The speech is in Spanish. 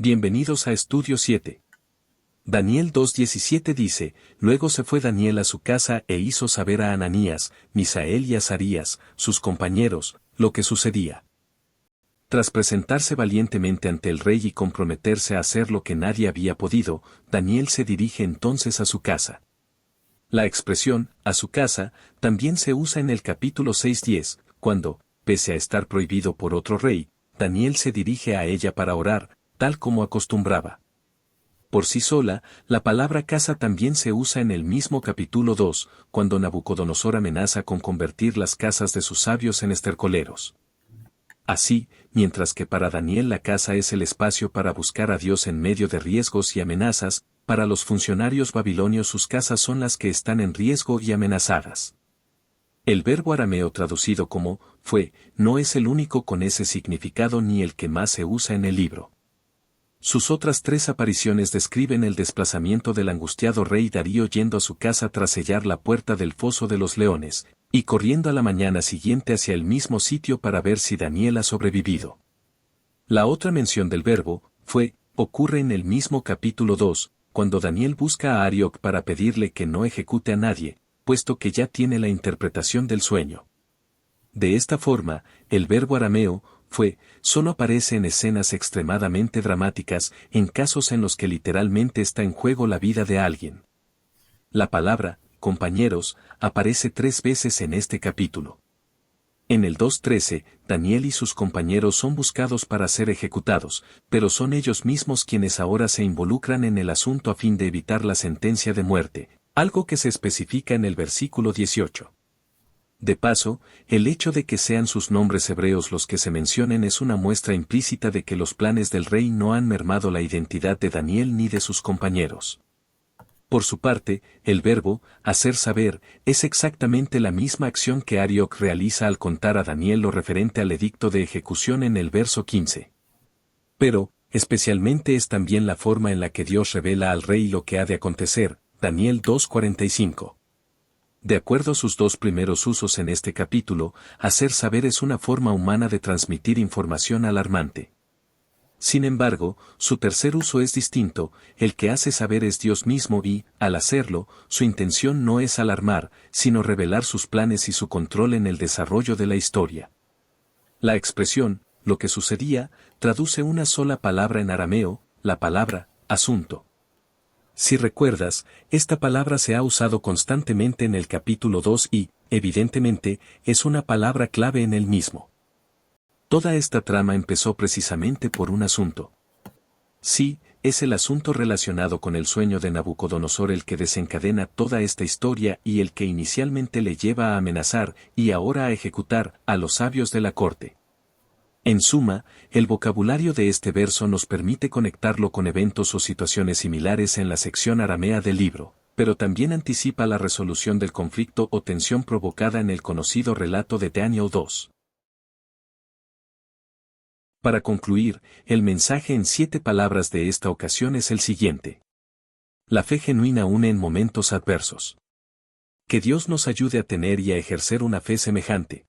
Bienvenidos a Estudio 7. Daniel 2:17 dice, luego se fue Daniel a su casa e hizo saber a Ananías, Misael y Azarías, sus compañeros, lo que sucedía. Tras presentarse valientemente ante el rey y comprometerse a hacer lo que nadie había podido, Daniel se dirige entonces a su casa. La expresión, a su casa, también se usa en el capítulo 6:10, cuando, pese a estar prohibido por otro rey, Daniel se dirige a ella para orar, tal como acostumbraba. Por sí sola, la palabra casa también se usa en el mismo capítulo 2, cuando Nabucodonosor amenaza con convertir las casas de sus sabios en estercoleros. Así, mientras que para Daniel la casa es el espacio para buscar a Dios en medio de riesgos y amenazas, para los funcionarios babilonios sus casas son las que están en riesgo y amenazadas. El verbo arameo traducido como fue no es el único con ese significado ni el que más se usa en el libro. Sus otras 3 apariciones describen el desplazamiento del angustiado rey Darío yendo a su casa tras sellar la puerta del foso de los leones, y corriendo a la mañana siguiente hacia el mismo sitio para ver si Daniel ha sobrevivido. La otra mención del verbo, fue, ocurre en el mismo capítulo 2, cuando Daniel busca a Arioc para pedirle que no ejecute a nadie, puesto que ya tiene la interpretación del sueño. De esta forma, el verbo arameo, fue, solo aparece en escenas extremadamente dramáticas, en casos en los que literalmente está en juego la vida de alguien. La palabra, compañeros, aparece 3 veces en este capítulo. En el 2:13, Daniel y sus compañeros son buscados para ser ejecutados, pero son ellos mismos quienes ahora se involucran en el asunto a fin de evitar la sentencia de muerte, algo que se especifica en el versículo 18. De paso, el hecho de que sean sus nombres hebreos los que se mencionen es una muestra implícita de que los planes del rey no han mermado la identidad de Daniel ni de sus compañeros. Por su parte, el verbo, hacer saber, es exactamente la misma acción que Arioc realiza al contar a Daniel lo referente al edicto de ejecución en el verso 15. Pero, especialmente es también la forma en la que Dios revela al rey lo que ha de acontecer, Daniel 2:45. De acuerdo a sus 2 primeros usos en este capítulo, hacer saber es una forma humana de transmitir información alarmante. Sin embargo, su tercer uso es distinto, el que hace saber es Dios mismo y, al hacerlo, su intención no es alarmar, sino revelar sus planes y su control en el desarrollo de la historia. La expresión, lo que sucedía, traduce una sola palabra en arameo, la palabra, asunto. Si recuerdas, esta palabra se ha usado constantemente en el capítulo 2 y, evidentemente, es una palabra clave en el mismo. Toda esta trama empezó precisamente por un asunto. Sí, es el asunto relacionado con el sueño de Nabucodonosor el que desencadena toda esta historia y el que inicialmente le lleva a amenazar y ahora a ejecutar a los sabios de la corte. En suma, el vocabulario de este verso nos permite conectarlo con eventos o situaciones similares en la sección aramea del libro, pero también anticipa la resolución del conflicto o tensión provocada en el conocido relato de Daniel 2. Para concluir, el mensaje en 7 palabras de esta ocasión es el siguiente. La fe genuina une en momentos adversos. Que Dios nos ayude a tener y a ejercer una fe semejante.